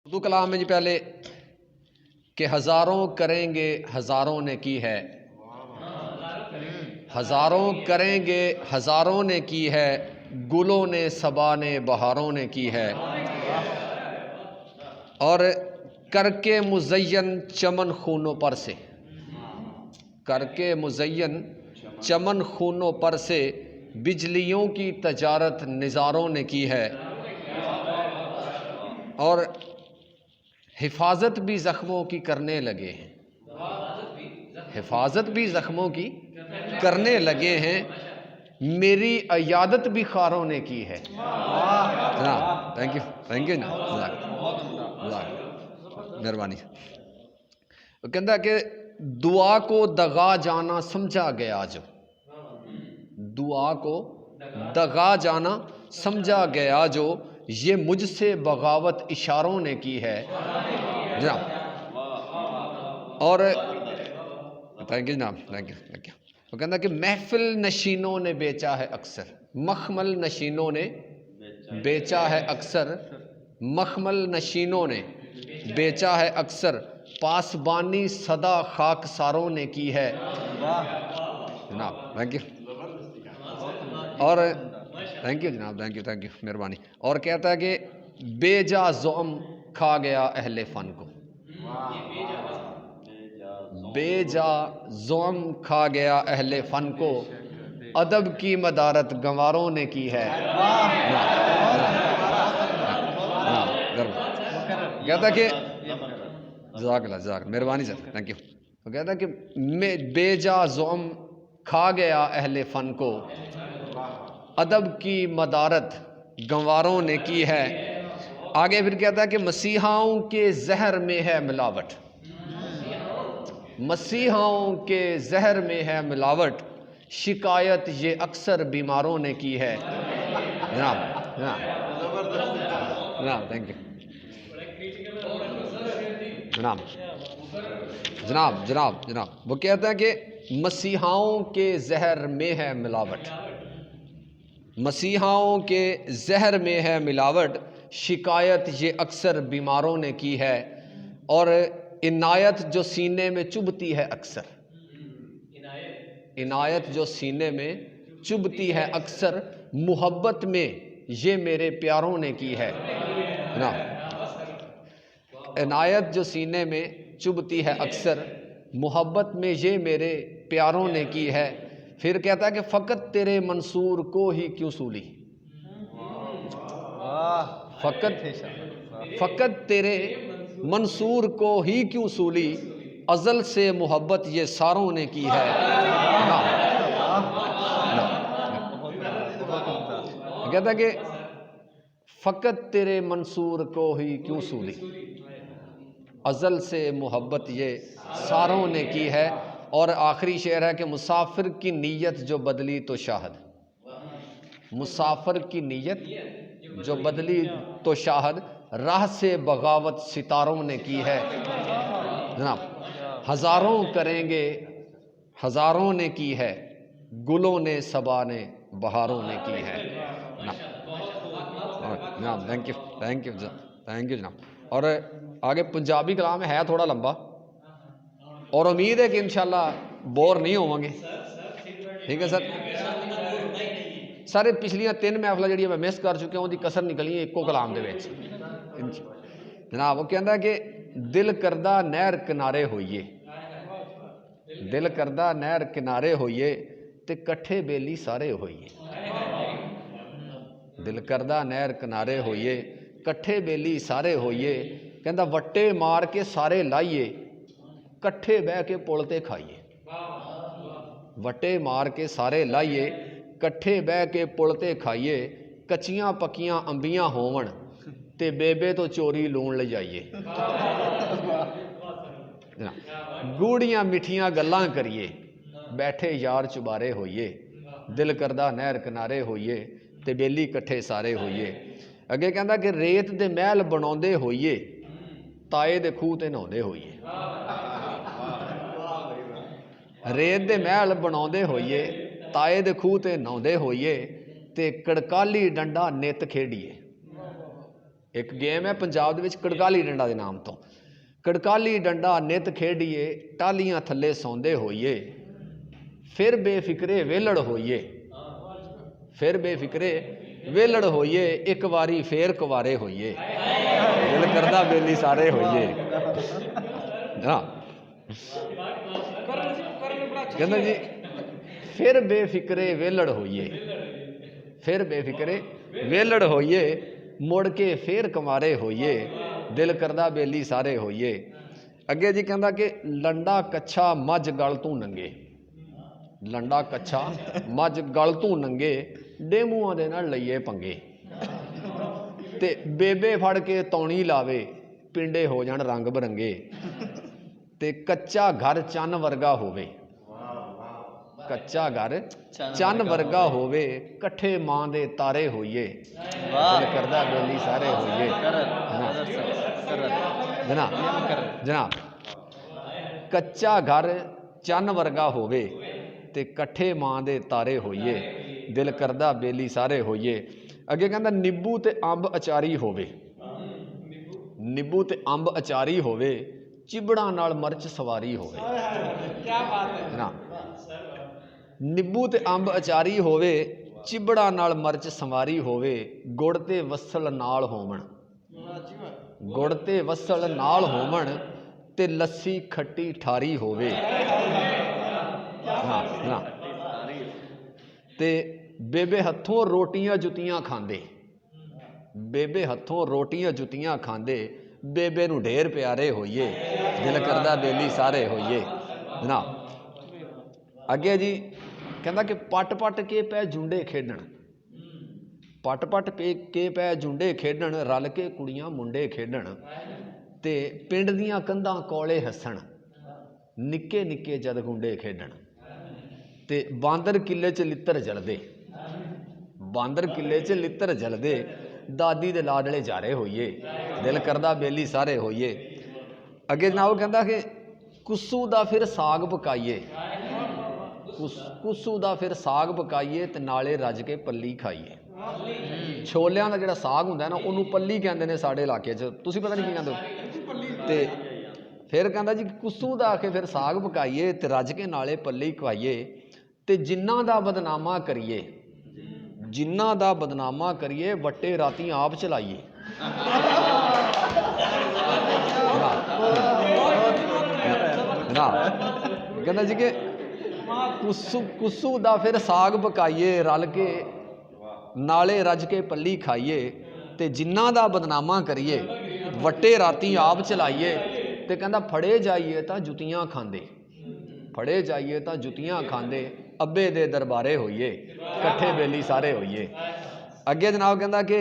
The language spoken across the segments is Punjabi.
اردو کلام میں جی پہلے کہ ہزاروں کریں گے ہزاروں نے کی ہے، ہزاروں کریں گے ہزاروں نے کی ہے، گلوں نے صبا نے بہاروں نے کی ہے، اور کر کے مزین چمن خونوں پر سے، کر کے مزین چمن خونوں پر سے بجلیوں کی تجارت نظاروں نے کی ہے، اور حفاظت بھی زخموں کی کرنے لگے ہیں، حفاظت بھی زخموں کی کرنے لگے ہیں، میری عیادت بھی خاروں نے کی ہے۔ جناب تھینک یو مہربانی۔ وہ کہتا ہے کہ دعا کو دغا جانا سمجھا گیا جو، دعا کو دغا جانا سمجھا گیا جو، یہ مجھ سے بغاوت اشاروں نے کی ہے۔ جناب اور تھینک یو جناب، تھینک یو۔ وہ کہتا ہے کہ محفل نشینوں نے بیچا ہے اکثر، مخمل نشینوں نے بیچا ہے اکثر، مخمل نشینوں نے بیچا ہے اکثر، پاسبانی صدا خاک ساروں نے کی ہے۔ جناب تھینک یو، اور تھینک یو جناب، تھینک یو مہربانی۔ اور کہتا ہے کہ بے جا زعم کھا گیا اہل فن کو، بے جا زعم کھا گیا اہل فن کو، ادب کی مدارت گنواروں نے کی ہے۔ کہتا کہ جزاک اللہ، جزاک مہربانی سر، تھینک یو۔ وہ کہتا کہ بے جا زعم کھا گیا اہل فن کو، ادب کی مدارت گنواروں نے کی ہے۔ آگے پھر کہتا ہے کہ مسیحاؤں کے زہر میں ہے ملاوٹ، مسیحاؤں کے زہر میں ہے ملاوٹ، شکایت یہ اکثر بیماروں نے کی ہے۔ جناب جناب تھینک یو جناب جناب جناب جناب۔ وہ کہتا ہے کہ مسیحاؤں کے زہر میں ہے ملاوٹ، مسیحاؤں کے زہر میں ہے ملاوٹ، شکایت یہ اکثر بیماروں نے کی ہے، اور عنایت جو سینے میں چبھتی ہے اکثر، عنایت جو سینے میں چبھتی ہے اکثر، محبت میں یہ میرے پیاروں نے کی ہے۔ عنایت جو سینے میں چبھتی ہے اکثر، محبت میں یہ میرے پیاروں نے کی ہے۔ پھر کہتا ہے کہ فقط تیرے منصور کو ہی کیوں سولی، فقط تیرے منصور کو ہی کیوں سولی، ازل سے محبت یہ ساروں نے کی ہے۔ کہتا ہے کہ فقط تیرے منصور کو ہی کیوں سولی، ازل سے محبت یہ ساروں نے کی ہے۔ اور آخری شعر ہے کہ مسافر کی نیت جو بدلی تو شاہد، مسافر کی نیت جو بدلی تو شاہد، راہ سے بغاوت ستاروں نے کی ہے۔ جناب ہزاروں کریں گے ہزاروں نے کی ہے، گلوں نے صبا نے بہاروں نے کی ہے۔ جناب thank you thank you thank you جناب۔ اور آگے پنجابی کلام ہے تھوڑا لمبا، اور امید ہے کہ انشاءاللہ بور نہیں ہوں گے، ٹھیک ہے سر۔ سارے پچھلیاں 3 محفلیں جڑیاں میں مس کر چکے ہوں دی کسر نکلی ہے ایکو کلام دے وچ۔ جناب وہ کہندا ہے کہ دل کردہ نہر کنارے ہوئیے، دل کردہ نہر کنارے ہوئیے تے کٹھے بیلی سارے ہوئیے، دل کردہ نہر کنارے ہوئیے کٹھے بیلی سارے ہوئیے، کہندا وٹے مار کے سارے لائیے، کٹھے بہ کے پولتے کھائیے، وٹے مار کے سارے لائیے، کٹھے بہ کے پولتے کھائیے، کچیاں پکیاں انبیاں ہون تے بیبے تو چوری لون لے جائیے، گوڑیاں مٹھیاں گلاں کریے، بیٹھے یار چبارے ہوئیے، دل کردہ نہر کنارے ہوئیے تے بیلی کٹھے سارے ہوئیے۔ اگے کہندا کہ ریت دے محل بناؤندے ہوئیے، تائے دے کھوہ تے نہاؤندے ہوئیے، ریت دے محل بناؤندے ہوئیے، تائے دے کھوہ تے نہاؤندے ہوئیے، تے کڑکالی ڈنڈا نت کھیڈیے، एक गेम है पंजाब दे विच कड़काली डंडा के नाम तो। कड़काली डंडा नित खेडिए टालियां थले सौंदे होइए, फिर बेफिक्रे वेलड़ होइए, फिर बेफिक्रे वेलड़ होइए, एक वारी फेर कुवारे होइए, दिल करदा बेली सारे होइए ना। कहना जी फिर बेफिक्रे वेलड़ होइए, फिर बेफिक्रे वेलड़ होइए, मुड़ के फिर कुमारे होइए, दिल करदा बेली सारे होइए। अगे जी कहता कि लंडा कच्छा मझ गल तू नंगे, लंडा कच्छा मझ गल तू नंगे, डेमूआं दे नाल लईए पंगे, ते बेबे फड़ के तौणी लावे, पिंडे हो जाण रंग बरंगे, ते कच्चा घर चन वर्गा होवे, कच्चा घर चन वर्गा होवे, कट्ठे मां दे तारे होइए, दिल करदा बेली सारे होइए। जनाब कच्चा घर चन वर्गा होवे, ते कट्ठे मां दे तारे होइए, दिल करदा बेली सारे होइए। अगे कहंदा निब्बू ते अंब अचारी होवे, निब्बू ते अंब अचारी होवे, चिबड़ा नाल मर्च सवारी होवे। क्या बात है जनाब, निब्बू ते अंब अचारी होवे, चिबड़ा नाल मर्च सवारी होवे, गुड़ ते वसल नाल होवण, गुड़ ते वसल नाल होवण, ते लस्सी खट्टी ठारी होवे। ते बेबे हथों रोटियां जुतियां खांदे, बेबे हथों रोटियां जुतियां खांदे, बेबे नूं ढेर प्यारे होइए, दिल करदा बेली सारे होइए जनाब। अगे जी कहंदा कि पट पट के पै जुंडे खेडण, पट पट के पै जुंडे खेडण, रल के कुड़ियां मुंडे खेडण, ते पिंड दियां कंधां कोले हसन, निक्के निक्के जद गुंडे खेडण, ते बांदर किले च लित्तर जलदे, बांदर किले च लित्तर जलदे, दादी दे लाडले जारे होइए, दिल करदा बेली सारे होइए। अगे जनाब कहंदा कि कुस्सू दा फिर साग पकाइए, कुस्सू दा फिर साग पकाइए, ते नाले रज के पल्ली खाइए। छोलियां दा जिहड़ा साग हुंदा है ना, उहनूं पल्ली कहंदे ने साडे इलाके च, तुसीं पता नहीं की कहंदे हो। ते फिर कहंदा जी कुस्सू दा आके फिर साग पकाइए, ते रज के नाले पल्ली खवाइए, ते जिन्ना दा बदनामा करिए, जिन्ना दा बदनामा करिए, वट्टे राती आप चलाइए। कहंदा जी कि कुस्सू दा फिर साग पकाइए, रल के नाले रज के पल्ली खाइए, ते जिन्ना दा बदनामा करिए, वट्टे राती आप चलाइए, ते कहंदा फड़े जाइए तां जुतियां खांदे, फड़े जाइए तां जुतियां खांदे, अब्बे दे दरबारे होइए, कट्ठे बेली सारे होइए। अगे जनाब कहंदा कि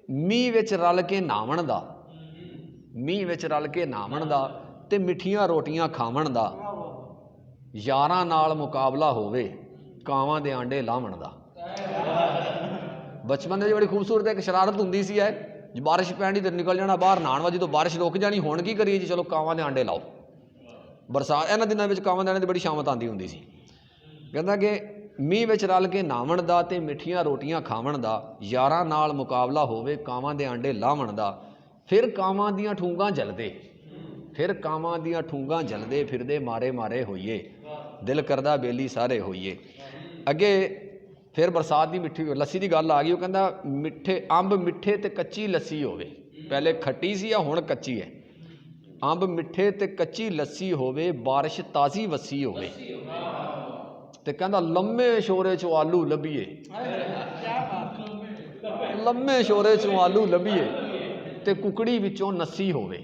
मींह विच रल के नावण दा, मींह विच रल के नावण दा, ते मिठियां रोटियां खावण दा, यारां नाल मुकाबला होवे, कावां दे आंडे लावण दा। बचपन दी बड़ी खूबसूरत एक शरारत हुंदी सी है, बारिश पैनी तो निकल जाना बाहर नहाण वा, जदों बारिश रुक जानी हुण की करिए जी, चलो कावां दे आंडे लाओ। बरसात इन्हां दिनां विच कावां दे आंडे दी बड़ी शामत आंदी हुंदी सी। कहंदा कि मींह विच रल के नावण दा, ते मिठियां रोटियां खावण दा, यारां नाल मुकाबला होवे, कावां दे आंडे लावण दा, फिर कावां दियां ठूंगां जलदे, फिर कावां दियां ठूंगां जलदे फिरदे मारे मारे होइए, दिल करदा बेली सारे होइए। अगे फिर बरसात की मिठी लस्सी की गल आ गई, वो कहंदा मिठे अंब मिठे ते कच्ची लस्सी होवे, पहले खट्टी सी हुण कच्ची है, अंब मिठे ते कच्ची लस्सी होवे, बारिश ताज़ी वसी होवे, ते कहंदा लम्मे शोरे चों आलू लभीए, लम्मे शोरे चों आलू लभीए, ते कुकड़ी विचों नस्सी होवे।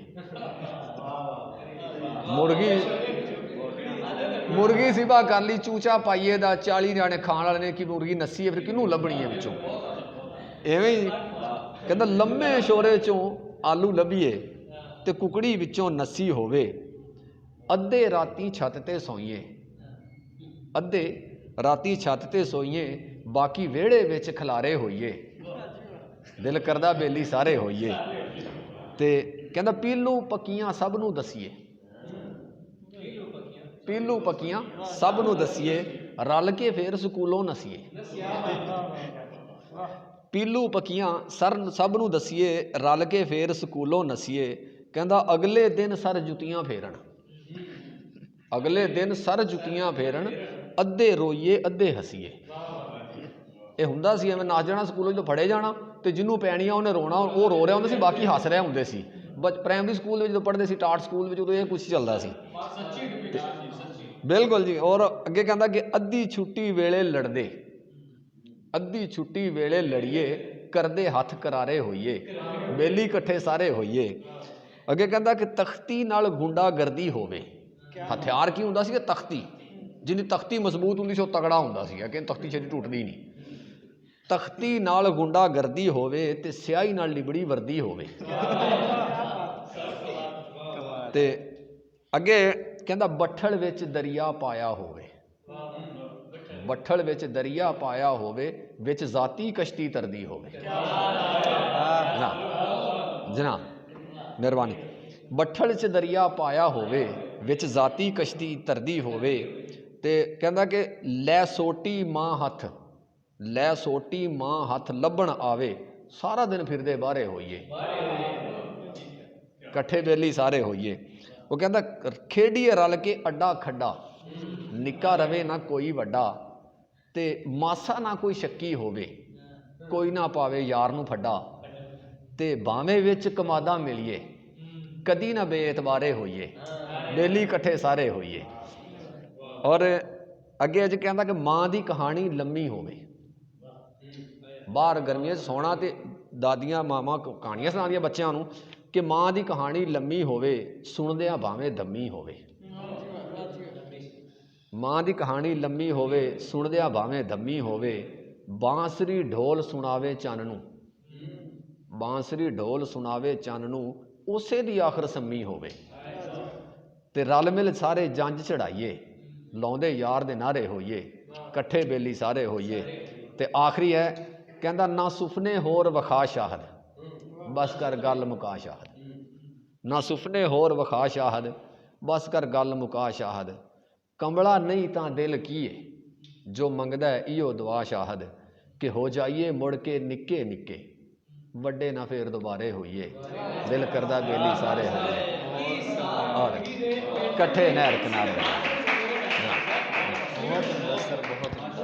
मुर्गी सिवा कर ली चूचा पाइए दा, 40 न्याणे खाण वाले ने कि मुर्गी नस्सी है, फिर किनू लभनी है विचों, एवें ही कहंदा लम्मे शोरे चों आलू लभीए, ते कुकड़ी विचों नस्सी होवे, अद्धे राती छत ते सोईए, अद्धे राती छत ते सोईए, बाकी वेड़े विच खलारे होइए, दिल करदा बेली सारे होइए। ते कहंदा पीलू पक्कियां सब नूं दसीए, पीलू पक्कियां सब नूं दसीए, रल के फिर स्कूलों नसीए, ਪੀਲੂ ਪੱਕੀਆਂ ਸਰ ਸਭ ਨੂੰ ਦਸੀਏ, ਰਲ ਕੇ ਫੇਰ ਸਕੂਲੋਂ ਨਸੀਏ। ਕਹਿੰਦਾ ਅਗਲੇ ਦਿਨ ਸਰ ਜੁੱਤੀਆਂ ਫੇਰਨ, ਅਗਲੇ ਦਿਨ ਸਰ ਜੁੱਤੀਆਂ ਫੇਰਨ, ਅੱਧੇ ਰੋਈਏ ਅੱਧੇ ਹਸੀਏ। ਇਹ ਹੁੰਦਾ ਸੀ ਐਵੇਂ ਨੱਚ ਜਾਣਾ ਸਕੂਲੋਂ, ਜਦੋਂ ਫੜੇ ਜਾਣਾ ਤੇ ਜਿਹਨੂੰ ਪੈਣੀਆਂ ਉਹਨੇ ਰੋਣਾ, ਉਹ ਰੋ ਰਿਹਾ ਹੁੰਦਾ ਸੀ, ਬਾਕੀ ਹੱਸ ਰਹੇ ਹੁੰਦੇ ਸੀ। ਪ੍ਰਾਇਮਰੀ ਸਕੂਲ ਵਿੱਚ ਜਦੋਂ ਪੜ੍ਹਦੇ ਸੀ, ਟਾਟ ਸਕੂਲ ਵਿੱਚ, ਉਦੋਂ ਇਹ ਕੁਛ ਚੱਲਦਾ ਸੀ। ਬਿਲਕੁਲ ਜੀ। ਔਰ ਅੱਗੇ ਕਹਿੰਦਾ ਕਿ ਅੱਧੀ ਛੁੱਟੀ ਵੇਲੇ ਲੜਦੇ, ਅੱਧੀ ਛੁੱਟੀ ਵੇਲੇ ਲੜੀਏ, ਕਰਦੇ ਹੱਥ ਕਰਾਰੇ ਹੋਈਏ, ਬੇਲੀ ਇਕੱਠੇ ਸਾਰੇ ਹੋਈਏ। ਅੱਗੇ ਕਹਿੰਦਾ ਕਿ ਤਖਤੀ ਨਾਲ ਗੁੰਡਾਗਰਦੀ ਹੋਵੇ। ਹਥਿਆਰ ਕੀ ਹੁੰਦਾ ਸੀ? ਤਖਤੀ। ਜਿੰਨੀ ਤਖਤੀ ਮਜ਼ਬੂਤ ਹੁੰਦੀ ਸੀ ਉਹ ਤਗੜਾ ਹੁੰਦਾ ਸੀਗਾ, ਕਿ ਤਖਤੀ ਛੇਤੀ ਟੁੱਟਦੀ ਨਹੀਂ। ਤਖਤੀ ਨਾਲ ਗੁੰਡਾਗਰਦੀ ਹੋਵੇ ਤੇ ਸਿਆਹੀ ਨਾਲ ਲਿਬੜੀ ਵਰਦੀ ਹੋਵੇ। ਤੇ ਅੱਗੇ ਕਹਿੰਦਾ ਬੱਠਲ ਵਿੱਚ ਦਰਿਆ ਪਾਇਆ ਹੋਵੇ, ਬੱਠਲ ਵਿੱਚ ਦਰਿਆ ਪਾਇਆ ਹੋਵੇ, ਵਿੱਚ ਜ਼ਾਤੀ ਕਸ਼ਤੀ ਤਰਦੀ ਹੋਵੇ। ਜਨਾਬ ਮਿਹਰਬਾਨੀ। ਬੱਠਲ 'ਚ ਦਰਿਆ ਪਾਇਆ ਹੋਵੇ, ਵਿੱਚ ਜ਼ਾਤੀ ਕਸ਼ਤੀ ਤਰਦੀ ਹੋਵੇ। ਤੇ ਕਹਿੰਦਾ ਕਿ ਲੈ ਸੋਟੀ ਮਾਂ ਹੱਥ, ਲੈ ਸੋਟੀ ਮਾਂ ਹੱਥ ਲੱਭਣ ਆਵੇ, ਸਾਰਾ ਦਿਨ ਫਿਰਦੇ ਬਾਹਰੇ ਹੋਈਏ, ਇਕੱਠੇ ਬੇਲੀ ਸਾਰੇ ਹੋਈਏ। ਉਹ ਕਹਿੰਦਾ ਖੇਡੀਏ ਰਲ ਕੇ ਅੱਡਾ ਖੱਡਾ, ਨਿੱਕਾ ਰਵੇ ਨਾ ਕੋਈ ਵੱਡਾ, ਤੇ ਮਾਸਾ ਨਾ ਕੋਈ ਸ਼ੱਕੀ ਹੋਵੇ, ਕੋਈ ਨਾ ਪਾਵੇ ਯਾਰ ਨੂੰ ਫੱਡਾ, ਤੇ ਬਾਵੇਂ ਵਿੱਚ ਕਮਾਦਾ ਮਿਲੀਏ, ਕਦੀ ਨਾ ਬੇਇਤਬਾਰੇ ਹੋਈਏ, ਬੇਲੀ ਇਕੱਠੇ ਸਾਰੇ ਹੋਈਏ। ਔਰ ਅੱਗੇ ਅੱਜ ਕਹਿੰਦਾ ਕਿ ਮਾਂ ਦੀ ਕਹਾਣੀ ਲੰਮੀ ਹੋਵੇ। ਬਾਹਰ ਗਰਮੀਆਂ 'ਚ ਸੌਣਾ ਤੇ ਦਾਦੀਆਂ ਮਾਵਾਂ ਕਹਾਣੀਆਂ ਸੁਣਾਉਂਦੀਆਂ ਬੱਚਿਆਂ ਨੂੰ ਕਿ ਮਾਂ ਦੀ ਕਹਾਣੀ ਲੰਮੀ ਹੋਵੇ, ਸੁਣਦਿਆਂ ਭਾਵੇਂ ਦਮੀ ਹੋਵੇ। ਮਾਂ ਦੀ ਕਹਾਣੀ ਲੰਮੀ ਹੋਵੇ, ਸੁਣਦਿਆਂ ਭਾਵੇਂ ਦਮੀ ਹੋਵੇ। ਬਾਂਸਰੀ ਢੋਲ ਸੁਣਾਵੇ ਚੰਨ ਨੂੰ, ਬਾਂਸਰੀ ਢੋਲ ਸੁਣਾਵੇ ਚੰਨ ਨੂੰ, ਉਸੇ ਦੀ ਆਖਰ ਸੰਮੀ ਹੋਵੇ। ਤੇ ਰਲ ਮਿਲ ਸਾਰੇ ਜੰਝ ਚੜਾਈਏ, ਲਾਉਂਦੇ ਯਾਰ ਦੇ ਨਾਰੇ ਹੋਈਏ, ਇਕੱਠੇ ਬੇਲੀ ਸਾਰੇ ਹੋਈਏ। ਤੇ ਆਖਰੀ ਹੈ ਕਹਿੰਦਾ ਨਾ ਸੁਪਨੇ ਹੋਰ ਵਿਖਾ ਸ਼ਾਹਦ, ਬਸ ਕਰ ਗੱਲ ਮੁਕਾ ਸ਼ਾਹਦ। ਨਾ ਸੁਪਨੇ ਹੋਰ ਵਿਖਾ ਸ਼ਾਹਦ, ਬਸ ਕਰ ਗੱਲ ਮੁਕਾ ਸ਼ਾਹਦ। ਕੰਬਲਾ ਨਹੀਂ ਤਾਂ ਦਿਲ ਕੀਏ, ਜੋ ਮੰਗਦਾ ਇਓ ਦੁਆ ਸ਼ਾਹਦ। ਕਿ ਹੋ ਜਾਈਏ ਮੁੜ ਕੇ ਨਿੱਕੇ ਨਿੱਕੇ, ਵੱਡੇ ਨਾ ਫੇਰ ਦੁਬਾਰੇ ਹੋਈਏ, ਦਿਲ ਕਰਦਾ ਬੇਲੀ ਸਾਰੇ ਹੋਈਏ, ਔਰ ਇਕੱਠੇ ਨਹਿਰ ਕਿਨਾਰੇ। ਬਹੁਤ ਸਰ, ਬਹੁਤ